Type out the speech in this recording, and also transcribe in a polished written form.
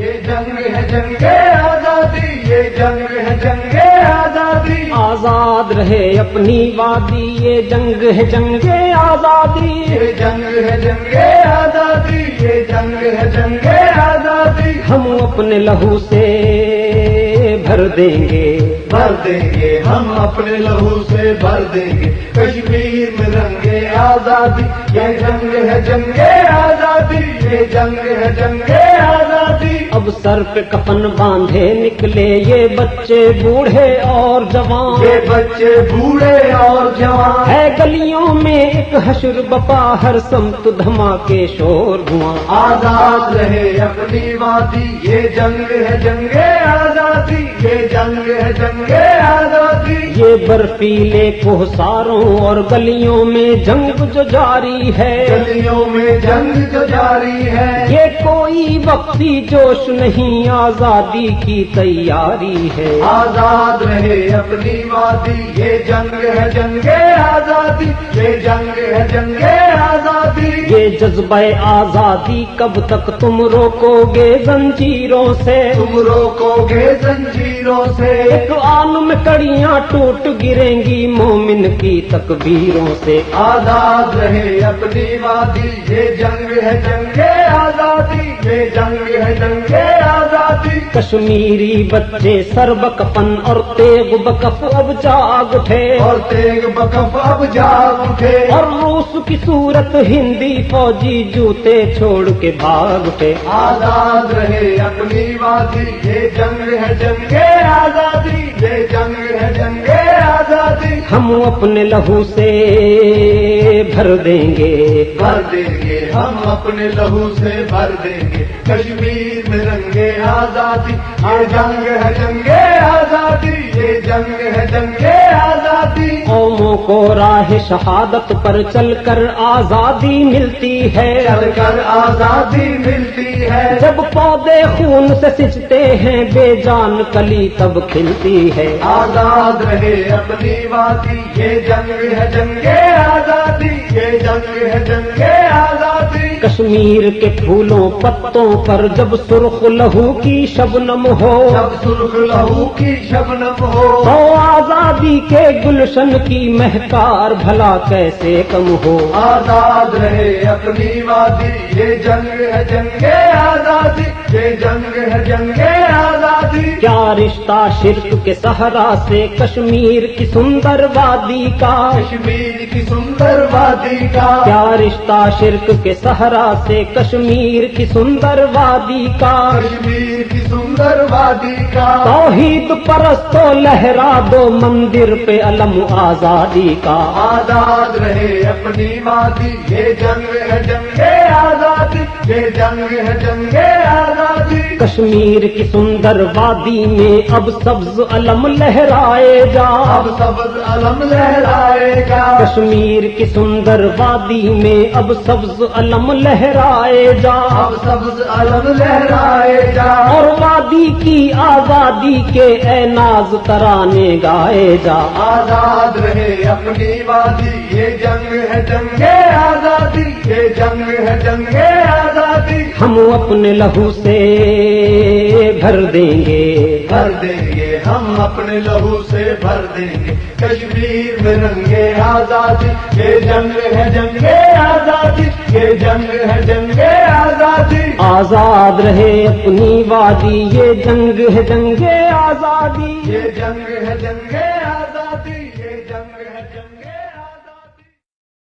یہ جنگ ہے جنگ آزادی، یہ جنگ ہے جنگ آزادی، آزاد رہے اپنی وادی، یہ جنگ ہے جنگ آزادی، یہ جنگ ہے جنگ آزادی، یہ جنگ ہے جنگ آزادی، ہم اپنے لہو سے بھر دیں گے، بھر دیں گے، ہم اپنے لہو سے بھر دیں گے کشمیر میں رنگ آزادی، یہ جنگ ہے جنگ آزادی، یہ جنگ ہے جنگ آزادی، اب سر پہ کفن باندھے نکلے یہ بچے بوڑھے اور جوان، یہ بچے بوڑھے اور جوان، ہے گلیوں میں ایک حشر بپا، ہر سمت دھماکے شور دھواں، آزاد رہے اپنی وادی، یہ جنگ ہے جنگ آزادی، یہ جنگ ہے جنگ آزادی، یہ برفیلے کوہساروں اور گلیوں میں جنگ جو جاری ہے، گلیوں میں جنگ جو جاری ہے، یہ کوئی وقتی جوش نہیں، آزادی کی تیاری ہے، آزاد رہے اپنی وادی، یہ جنگ ہے جنگ آزادی، یہ جنگ ہے جنگ آزادی، یہ جذبہ آزادی کب تک تم روکو گے زنجیروں سے، تم روکو گے زنجیروں سے، ایک آن میں کڑیاں ٹوٹ گریں گی مومن کی تکبیروں سے، آزاد رہے اپنی وادی، یہ جنگ ہے جنگ آزادی، یہ جنگ ہے جنگ آزادی، کشمیری بچے سر بکفن اور تیغ بکف اب جاگ اٹھے، اور تیغ بکف اب جاگ اٹھے، اور روس کی صورت ہندی فوجی جوتے چھوڑ کے بھاگ اٹھے، آزاد رہے اپنی وادی، یہ جنگ ہے جنگ آزادی، یہ جنگ ہے جنگ آزادی، ہم اپنے لہو سے بھر دیں گے، بھر دیں گے، ہم اپنے لہو سے بھر دیں گے کشمیر میں رنگ آزادی، یہ جنگ ہے جنگ آزادی، یہ جنگ ہے جنگ آزادی، قوموں کو راہ شہادت پر چل کر آزادی ملتی ہے، چل کر آزادی ملتی ہے، جب پودے خون سے سجتے ہیں بے جان کلی تب کھلتی ہے، آزاد رہے اپنی وادی، یہ جنگ ہے جنگ آزادی، یہ جنگ ہے جنگ آزادی، کشمیر کے پھولوں پتوں پر جب سرخ لہو کی شبنم ہو، جب سرخ لہو کی شبنم ہو، تو آزادی کے گلشن کی مہکار بھلا کیسے کم ہو، آزاد رہے اپنی وادی، یہ جنگ ہے جنگ آزادی، یہ جنگ ہے جنگ آزادی، کیا رشتہ شرک کے صحرا سے کشمیر کی سندر وادی کا، کشمیر کی سندر وادی کا، کیا رشتہ شرک کے صحرا سے کشمیر کی سندر وادی کا، کشمیر کی سندر وادی کا، توحید پرستو لہرا دو مندر پہ علم آزادی کا، آزاد رہے اپنی وادی، یہ جنگ ہے جنگ آزادی، یہ جنگ ہے جنگ آزادی، کشمیر کی سندر وادی میں اب سبز علم لہرائے جا، اب سبز علم لہرائے گا، کشمیر کی سندر وادی میں اب سبز علم لہرائے جا، اب سبز علم لہرائے گا، اور وادی کی آزادی کے اے ناز ترانے گائے جا، آزاد رہے اپنی وادی، یہ جنگ ہے جنگ آزادی، یہ جنگ ہے جنگ آزادی، ہم اپنے لہو سے بھر دیں گے، بھر دیں گے، ہم اپنے لہو سے بھر دیں گے کشمیر میں رنگ آزادی، یہ جنگ ہے جنگ آزادی، یہ جنگ ہے جنگ آزادی، آزاد رہے اپنی وادی، یہ جنگ ہے جنگ آزادی، یہ جنگ ہے جنگ آزادی۔